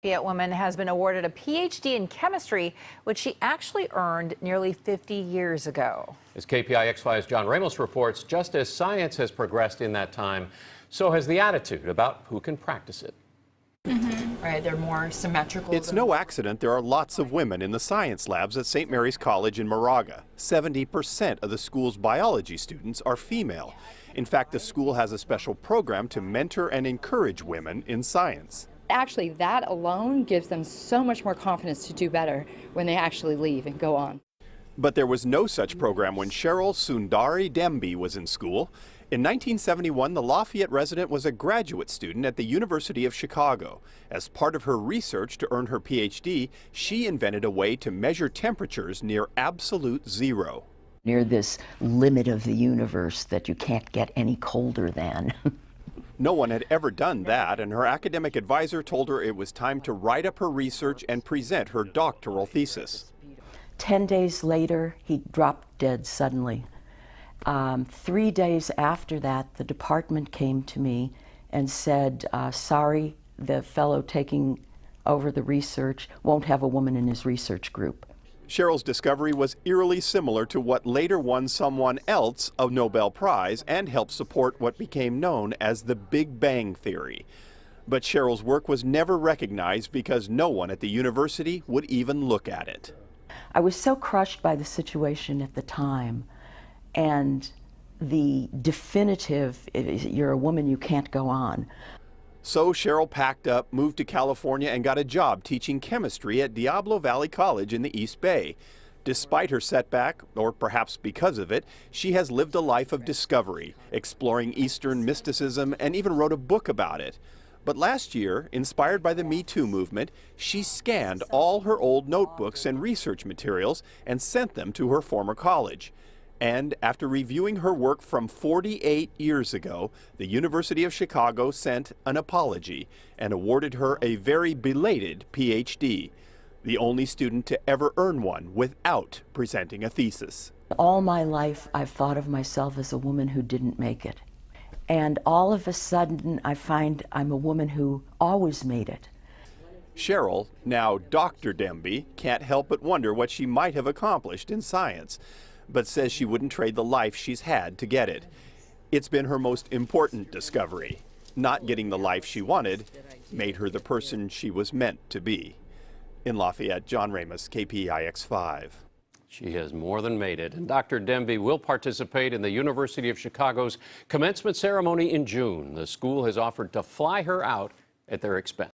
Lafayette woman has been awarded a PhD in chemistry, which she actually earned nearly 50 years ago. As KPIX5's John Ramos reports, just as science has progressed in that time, so has the attitude about who can practice it. Right, they're more symmetrical. It's no accident there are lots of women in the science labs at St. Mary's College in Moraga. 70% of the school's biology students are female. In fact, the school has a special program to mentor and encourage women in science. Actually, that alone gives them so much more confidence to do better when they actually leave and go on. But there was no such program when Cheryl Sundari Demby was in school. In 1971, the Lafayette resident was a graduate student at the University of Chicago. As part of her research to earn her PhD, she invented a way to measure temperatures near absolute zero. Near this limit of the universe that you can't get any colder than. No one had ever done that, and her academic advisor told her it was time to write up her research and present her doctoral thesis. 10 days later, he dropped dead suddenly. 3 days after that, the department came to me and said, sorry, the fellow taking over the research won't have a woman in his research group. Cheryl's discovery was eerily similar to what later won someone else a Nobel Prize and helped support what became known as the Big Bang Theory. But Cheryl's work was never recognized because no one at the university would even look at it. I was so crushed by the situation at the time, and the definitive, you're a woman, you can't go on. So Cheryl packed up, moved to California, and got a job teaching chemistry at Diablo Valley College in the East Bay. Despite her setback, or perhaps because of it, she has lived a life of discovery, exploring Eastern mysticism, and even wrote a book about it. But last year, inspired by the Me Too movement, she scanned all her old notebooks and research materials and sent them to her former college. And after reviewing her work from 48 years ago, the University of Chicago sent an apology and awarded her a very belated PhD, the only student to ever earn one without presenting a thesis. All my life, I've thought of myself as a woman who didn't make it. And all of a sudden, I find I'm a woman who always made it. Cheryl, now Dr. Demby, can't help but wonder what she might have accomplished in science, but says she wouldn't trade the life she's had to get it. It's been her most important discovery. Not getting the life she wanted made her the person she was meant to be. In Lafayette, John Ramos, KPIX5. She has more than made it, and Dr. Demby will participate in the University of Chicago's commencement ceremony in June. The school has offered to fly her out at their expense.